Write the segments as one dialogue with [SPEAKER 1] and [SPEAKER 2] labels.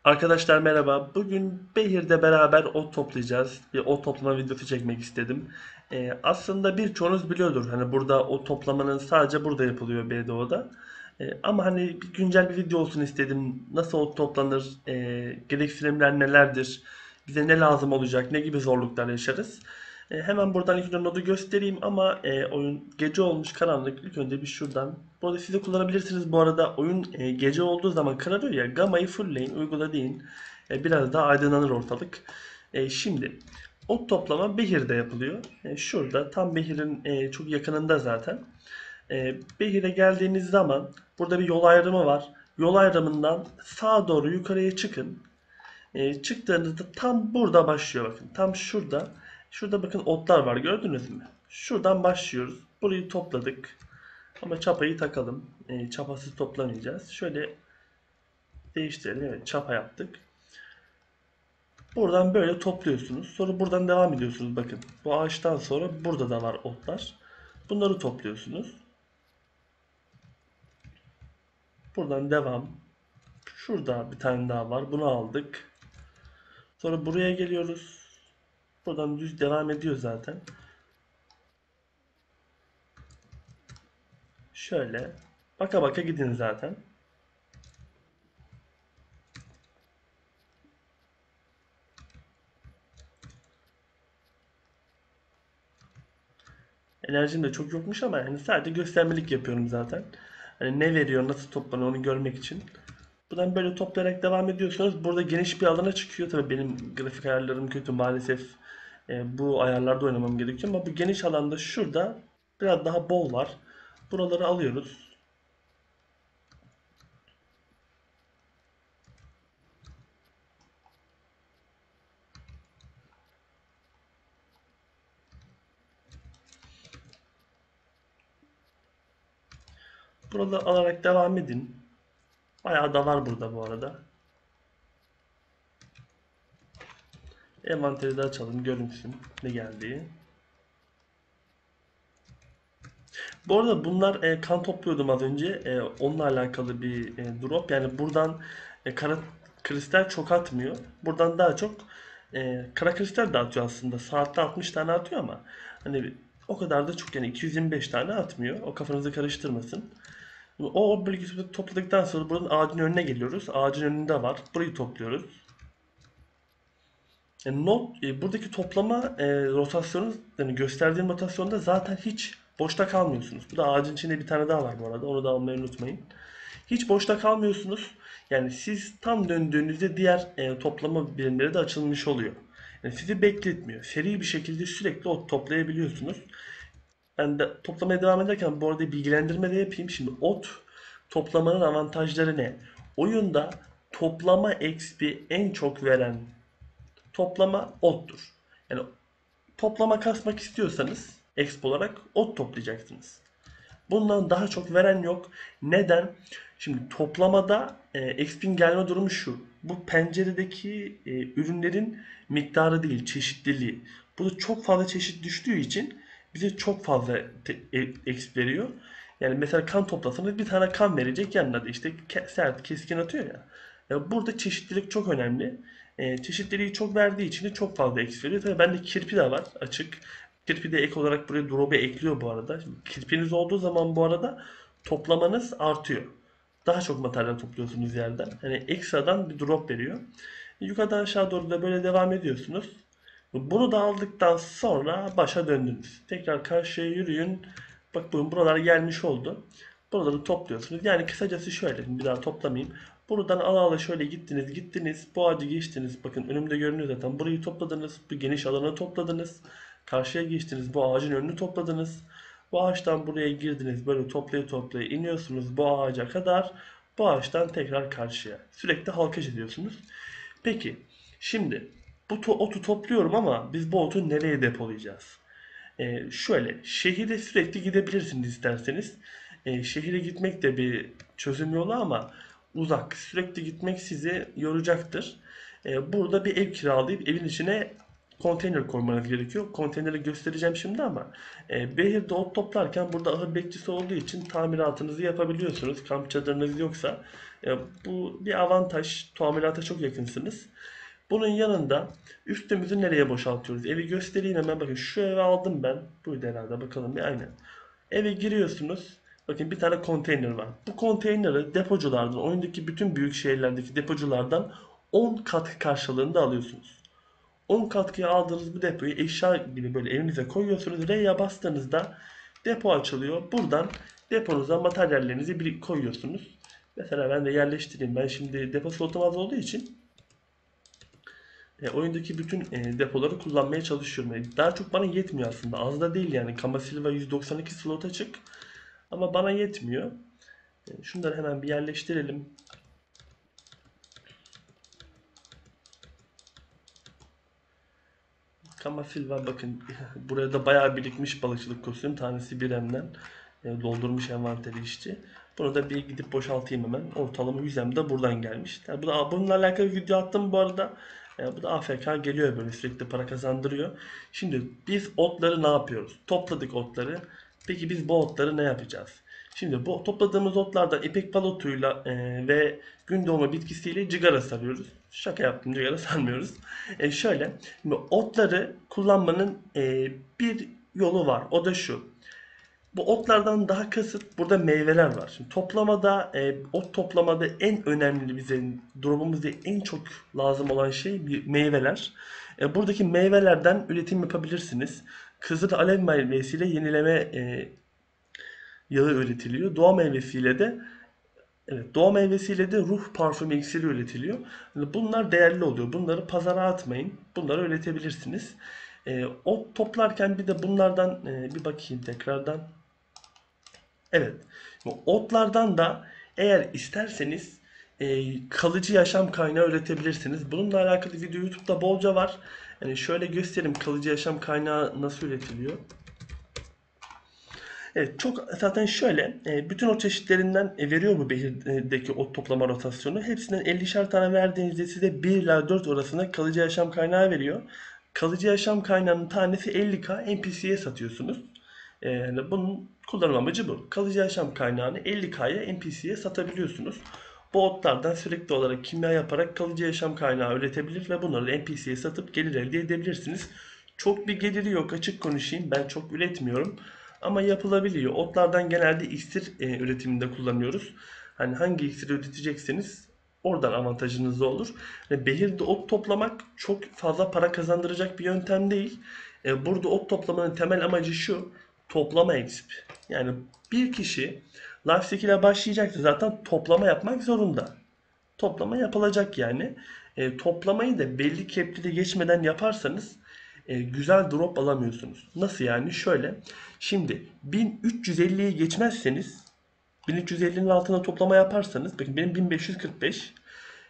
[SPEAKER 1] Arkadaşlar merhaba. Bugün Behir'de beraber ot toplayacağız. Bir ot toplama videosu çekmek istedim. Aslında birçoğunuz biliyordur. Hani burada ot toplamanın sadece burada yapılıyor BDO'da. Ama hani bir güncel bir video olsun istedim. Nasıl ot toplanır? Gereksinimler nelerdir? Bize ne lazım olacak? Ne gibi zorluklar yaşarız? Hemen buradan ilk önce nodu göstereyim ama oyun gece olmuş karanlık. İlk önce bir şuradan. Bu arada siz de kullanabilirsiniz. Bu arada oyun gece olduğu zaman kararıyor ya. Gamayı fullleyin, uygula deyin. Biraz daha aydınlanır ortalık. Şimdi ot toplama Behir'de yapılıyor. Şurada tam Behir'in çok yakınında zaten. Behir'e geldiğiniz zaman burada bir yol ayrımı var. Yol ayrımından sağa doğru yukarıya çıkın. Çıktığınızda tam burada başlıyor bakın. Tam şurada. Şurada bakın otlar var, gördünüz mü? Şuradan başlıyoruz. Burayı topladık. Ama çapayı takalım. Çapasız toplamayacağız. Şöyle değiştirelim. Evet, çapa yaptık. Buradan böyle topluyorsunuz. Sonra buradan devam ediyorsunuz. Bakın bu ağaçtan sonra burada da var otlar. Bunları topluyorsunuz. Buradan devam. Şurada bir tane daha var. Bunu aldık. Sonra buraya geliyoruz. Buradan düz devam ediyor zaten. Şöyle baka baka gidin zaten. Enerjim de çok yokmuş ama hani sadece göstermelik yapıyorum zaten. Hani ne veriyor, nasıl toplanıyor onu görmek için. Buradan böyle toplayarak devam ediyorsanız burada geniş bir alana çıkıyor. Tabii benim grafik ayarlarım kötü maalesef. Bu ayarlarda oynamam gerekiyor ama bu geniş alanda şurada biraz daha bol var. Buraları alıyoruz. Buraları alarak devam edin. Bayağı da var burada bu arada. Envanteri de açalım görünsün ne geldiği. Bu arada bunlar kan topluyordum az önce. Onunla alakalı bir drop. Yani buradan kara kristal çok atmıyor. Buradan daha çok kara kristal de atıyor aslında. Saatte 60 tane atıyor ama hani o kadar da çok, yani 225 tane atmıyor. O kafanızı karıştırmasın. O bölgesi topladıktan sonra buranın ağacın önüne geliyoruz. Ağacın önünde var. Burayı topluyoruz. Buradaki toplama rotasyonu, yani gösterdiğim rotasyonda zaten hiç boşta kalmıyorsunuz. Bu da ağacın içinde bir tane daha var bu arada. Onu da almayı unutmayın. Hiç boşta kalmıyorsunuz. Yani siz tam döndüğünüzde diğer toplama birimleri de açılmış oluyor. Yani sizi bekletmiyor. Seri bir şekilde sürekli ot toplayabiliyorsunuz. Ben de toplamaya devam ederken bu arada bilgilendirme de yapayım. Şimdi ot toplamanın avantajları ne? Oyunda toplama XP en çok veren toplama ottur. Yani toplama kasmak istiyorsanız exp olarak ot toplayacaksınız. Bundan daha çok veren yok. Neden? Şimdi toplamada exp'in gelme durumu şu. Bu penceredeki ürünlerin miktarı değil, çeşitliliği. Burada çok fazla çeşit düştüğü için bize çok fazla exp veriyor. Yani mesela kan toplasanız bir tane kan verecek, yanına da işte sert keskin atıyor ya. Burada çeşitlilik çok önemli. Çeşitliliği çok verdiği için de çok fazla exp veriyor. Tabii bende kirpi de var açık. Kirpi de ek olarak buraya drop'e ekliyor bu arada. Şimdi kirpiniz olduğu zaman bu arada toplamanız artıyor. Daha çok materyal topluyorsunuz yerden. Hani ekstradan bir drop veriyor. Yukarıdan aşağı doğru da böyle devam ediyorsunuz. Bunu da aldıktan sonra başa döndünüz. Tekrar karşıya yürüyün. Bak bugün buralar gelmiş oldu. Buraları topluyorsunuz. Yani kısacası şöyle, bir daha toplamayayım. Buradan ala ala şöyle gittiniz. Bu ağacı geçtiniz. Bakın önümde görünüyor zaten. Burayı topladınız. Bu geniş alanı topladınız. Karşıya geçtiniz. Bu ağacın önünü topladınız. Bu ağaçtan buraya girdiniz. Böyle toplaya iniyorsunuz bu ağaca kadar. Bu ağaçtan tekrar karşıya. Sürekli halkaj ediyorsunuz. Peki şimdi bu otu topluyorum ama biz bu otu nereye depolayacağız? Şöyle şehire sürekli gidebilirsiniz isterseniz. Şehire gitmek de bir çözüm yolu ama uzak. Sürekli gitmek sizi yoracaktır. Burada bir ev kiralayıp evin içine konteyner koymanız gerekiyor. Konteyneri göstereceğim şimdi ama Behir'de ot toplarken burada ahır bekçisi olduğu için tamiratınızı yapabiliyorsunuz. Kamp çadırınız yoksa bu bir avantaj. Tamirata çok yakınsınız. Bunun yanında üstümüzü nereye boşaltıyoruz? Evi göstereyim hemen, bakın şu evi aldım ben. Buydu herhalde, bakalım bir aynen. Eve giriyorsunuz. Bakın bir tane konteyner var. Bu konteyneri depoculardan, oyundaki bütün büyük şehirlerdeki depoculardan 10 katkı karşılığında alıyorsunuz. 10 katkıya aldığınız bu depoyu eşya gibi böyle evinize koyuyorsunuz. R'ye bastığınızda depo açılıyor. Buradan deponuza materyallerinizi bir koyuyorsunuz. Mesela ben de yerleştireyim. Ben şimdi depo slotum az olduğu için oyundaki bütün depoları kullanmaya çalışıyorum. Daha çok bana yetmiyor aslında. Az da değil yani. Kamasilva 192 slot açık. Ama bana yetmiyor. Şunları hemen bir yerleştirelim. Kamasilva bakın buraya da bayağı birikmiş balıkçılık kostüm. Tanesi 1M'den doldurmuş envanteri işçi. Bunu da bir gidip boşaltayım hemen. Ortalama 100M de buradan gelmiş. Yani bu da bununla alakalı bir video attım bu arada. Bu da AFK geliyor, böyle sürekli para kazandırıyor. Şimdi biz otları ne yapıyoruz? Topladık otları. Peki biz bu otları ne yapacağız? Şimdi bu topladığımız otlardan ipek palotuyla ve gün doğumu bitkisiyle cigara sarıyoruz. Şaka yaptım, cigara sarmıyoruz. Şöyle, şimdi otları kullanmanın bir yolu var. O da şu. Bu otlardan daha kasıt burada meyveler var. Şimdi toplamada, ot toplamada en önemli bize durumumuzda en çok lazım olan şey meyveler. Buradaki meyvelerden üretim yapabilirsiniz. Kızıl alev meyvesiyle yenileme yağı üretiliyor. Doğa meyvesiyle de ruh parfüm iksiri üretiliyor. Yani bunlar değerli oluyor. Bunları pazara atmayın. Bunları üretebilirsiniz. Ot toplarken bir de bunlardan bir bakayım tekrardan. Evet. Otlardan da eğer isterseniz kalıcı yaşam kaynağı üretebilirsiniz. Bununla alakalı video YouTube'da bolca var. Yani şöyle göstereyim, kalıcı yaşam kaynağı nasıl üretiliyor. Evet, çok zaten şöyle bütün o çeşitlerinden veriyor bu Behir'deki ot toplama rotasyonu. Hepsinden 50'şer tane verdiğinizde size 1 ila 4 arasında kalıcı yaşam kaynağı veriyor. Kalıcı yaşam kaynağının tanesi 50k NPC'ye satıyorsunuz. Yani bunun kullanım amacı bu. Kalıcı yaşam kaynağını 50k'ya NPC'ye satabiliyorsunuz. Bu otlardan sürekli olarak kimya yaparak kalıcı yaşam kaynağı üretebilir ve bunları NPC'ye satıp gelir elde edebilirsiniz. Çok bir geliri yok, açık konuşayım. Ben çok üretmiyorum. Ama yapılabiliyor. Otlardan genelde iksir üretiminde kullanıyoruz. Hani hangi iksiri üretecekseniz oradan avantajınız da olur. Behir'de ot toplamak çok fazla para kazandıracak bir yöntem değil. Burada ot toplamanın temel amacı şu: toplama exp. Yani bir kişi Lifestack ile başlayacaksa zaten toplama yapmak zorunda. Toplama yapılacak yani. Toplamayı da belli cap'leri geçmeden yaparsanız güzel drop alamıyorsunuz. Nasıl yani? Şöyle. Şimdi 1350'yi geçmezseniz, 1350'nin altına toplama yaparsanız, bakın benim 1545,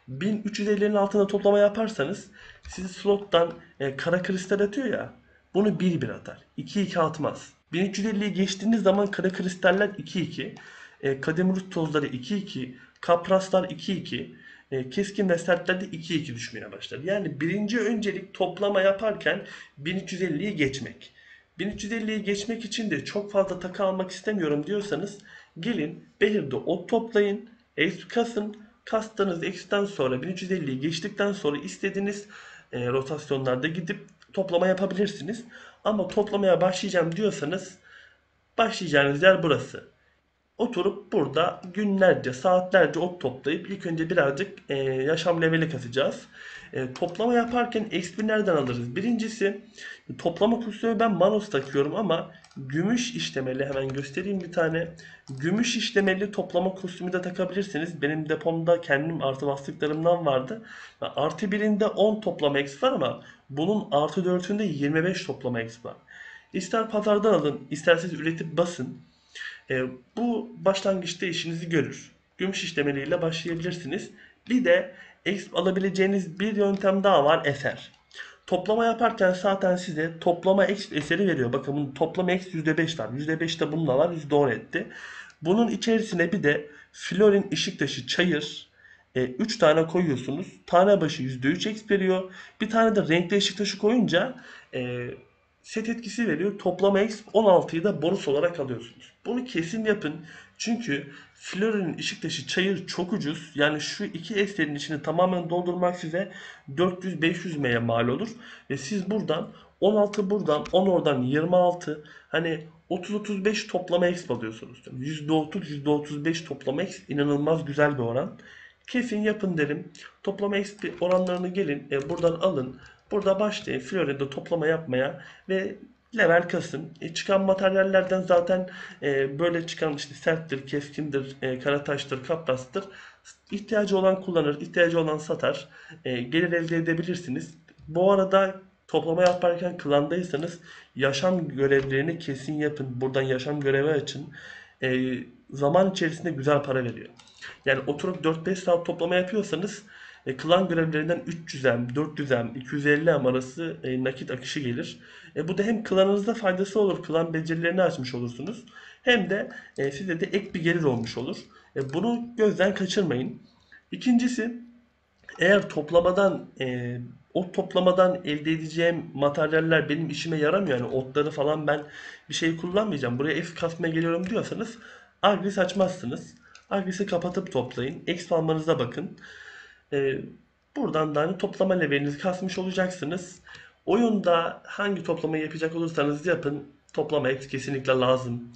[SPEAKER 1] 1350'nin altına toplama yaparsanız sizi slottan kara kristal atıyor ya, bunu 1-1 atar. 2-2 atmaz. 1350'yi geçtiğiniz zaman kara kristaller 2-2, kademrut tozları 2-2, kapraslar 2-2, keskin ve sertlerde 2-2 düşmeye başlar. Yani birinci öncelik toplama yaparken 1350'yi geçmek. 1350'yi geçmek için de çok fazla takı almak istemiyorum diyorsanız gelin Behir'de ot toplayın, exp kasın. Kastığınız exp'ten sonra 1350'yi geçtikten sonra istediğiniz rotasyonlarda gidip toplama yapabilirsiniz. Ama toplamaya başlayacağım diyorsanız başlayacağınız yer burası. Oturup burada günlerce, saatlerce ot toplayıp ilk önce birazcık yaşam leveli kasacağız. Toplama yaparken XP nereden alırız? Birincisi, toplama kostümü ben Manos takıyorum ama gümüş işlemeli, hemen göstereyim bir tane. Gümüş işlemeli toplama kostümü de takabilirsiniz. Benim depomda kendim artı bastıklarımdan vardı. Artı birinde 10 toplama XP var ama bunun artı 4'ünde 25 toplama XP var. İster pazardan alın, isterseniz üretip basın. Bu başlangıçta işinizi görür. Gümüş işlemeleriyle başlayabilirsiniz. Bir de exp alabileceğiniz bir yöntem daha var, eser. Toplama yaparken zaten size toplama exp eseri veriyor. Bakın bunun toplama exp %5 var. %5 de bununla var. %10 etti. Bunun içerisine bir de Florin ışık taşı çayır, 3 tane koyuyorsunuz. Tane başı %3 exp veriyor. Bir tane de renkli ışık taşı koyunca e, set etkisi veriyor. Toplama exp 16'yı da bonus olarak alıyorsunuz. Bunu kesin yapın. Çünkü Fleury'nin ışık taşı çayır çok ucuz. Yani şu iki esterin içini tamamen doldurmak size 400-500 M'ye mal olur. Ve siz buradan 16, buradan 10, oradan 26, hani 30-35 toplama exp alıyorsunuz. %30-%35 toplama exp inanılmaz güzel bir oran. Kesin yapın derim. Toplama XP oranlarını gelin buradan alın. Burada başlayın Florida toplama yapmaya ve level kasın. Çıkan materyallerden zaten böyle çıkan işte serttir, keskindir, karataştır, kaprastır. İhtiyacı olan kullanır, ihtiyacı olan satar. Gelir elde edebilirsiniz. Bu arada toplama yaparken klandaysanız yaşam görevlerini kesin yapın. Buradan yaşam görevi açın. Zaman içerisinde güzel para veriyor. Yani oturup 4-5 saat toplama yapıyorsanız klan görevlerinden 300M, 400M, 250M arası nakit akışı gelir. Bu da hem klanınıza faydası olur, klan becerilerini açmış olursunuz. Hem de size de ek bir gelir olmuş olur. Bunu gözden kaçırmayın. İkincisi, eğer o toplamadan elde edeceğim materyaller benim işime yaramıyor. Yani otları falan ben bir şey kullanmayacağım. Buraya F kasmaya geliyorum diyorsanız Agris açmazsınız. Agris'i kapatıp toplayın. Exp almanıza bakın. Ee, Buradan da hani toplama levelinizi kasmış olacaksınız. Oyunda hangi toplamayı yapacak olursanız yapın. Toplama X kesinlikle lazım.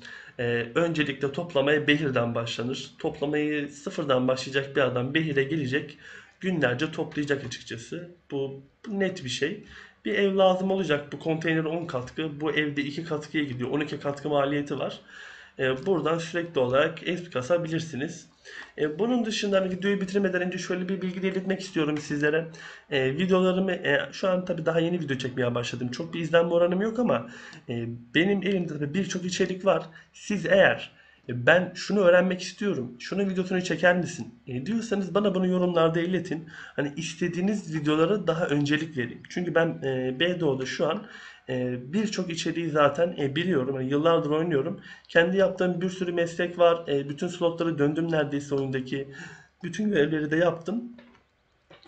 [SPEAKER 1] Öncelikle toplamaya Behir'den başlanır. Toplamayı sıfırdan başlayacak bir adam Behir'e gelecek. Günlerce toplayacak açıkçası. Bu net bir şey. Bir ev lazım olacak. Bu konteyner 10 katkı. Bu evde 2 katkıya gidiyor. 12 katkı maliyeti var. Buradan sürekli olarak exp kasabilirsiniz. Bunun dışında hani videoyu bitirmeden önce şöyle bir bilgi de iletmek istiyorum sizlere. Videolarımı şu an tabii daha yeni video çekmeye başladım. Çok bir izlenme oranım yok ama benim elimde tabii birçok içerik var. Siz eğer ben şunu öğrenmek istiyorum, şunun videosunu çeker misin diyorsanız bana bunu yorumlarda iletin. Hani istediğiniz videolara daha öncelik vereyim. Çünkü ben BDO'da şu an birçok içeriği zaten biliyorum. Yani yıllardır oynuyorum. Kendi yaptığım bir sürü meslek var. Bütün slotları döndüm neredeyse oyundaki. Bütün görevleri de yaptım.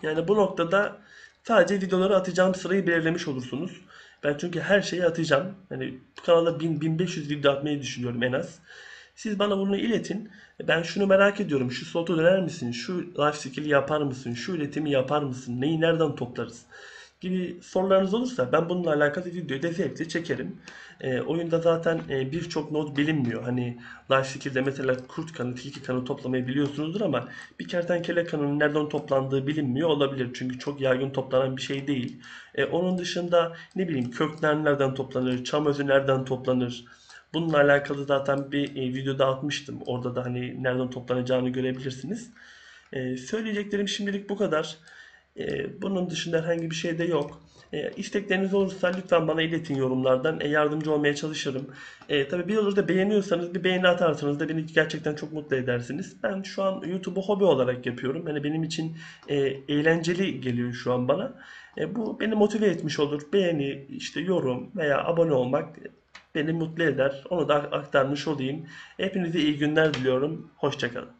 [SPEAKER 1] Yani bu noktada sadece videoları atacağım sırayı belirlemiş olursunuz. Ben çünkü her şeyi atacağım. Yani bu kanalda 1000-1500 video atmayı düşünüyorum en az. Siz bana bunu iletin. Ben şunu merak ediyorum. Şu slotu döner misin? Şu life skill'i yapar mısın? Şu üretimi yapar mısın? Neyi nereden toplarız? Gibi sorularınız olursa ben bununla alakalı videoyu da zevkle çekerim. Oyunda zaten birçok node bilinmiyor. Hani Life Skill'de mesela kurt kanı, tilki kanı toplamayı biliyorsunuzdur ama bir kertenkele kanının nereden toplandığı bilinmiyor olabilir. Çünkü çok yaygın toplanan bir şey değil. Onun dışında ne bileyim kökler nereden toplanır, çam özü nereden toplanır. Bununla alakalı zaten bir videoda atmıştım. Orada da hani nereden toplanacağını görebilirsiniz. Söyleyeceklerim şimdilik bu kadar. Bunun dışında herhangi bir şey de yok. İstekleriniz olursa lütfen bana iletin yorumlardan. Yardımcı olmaya çalışırım. Tabii bir olur da beğeniyorsanız bir beğeni atarsanız da beni gerçekten çok mutlu edersiniz. Ben şu an YouTube'u hobi olarak yapıyorum. Yani benim için eğlenceli geliyor şu an bana. Bu beni motive etmiş olur. Beğeni, işte yorum veya abone olmak beni mutlu eder. Onu da aktarmış olayım. Hepinize iyi günler diliyorum. Hoşça kalın.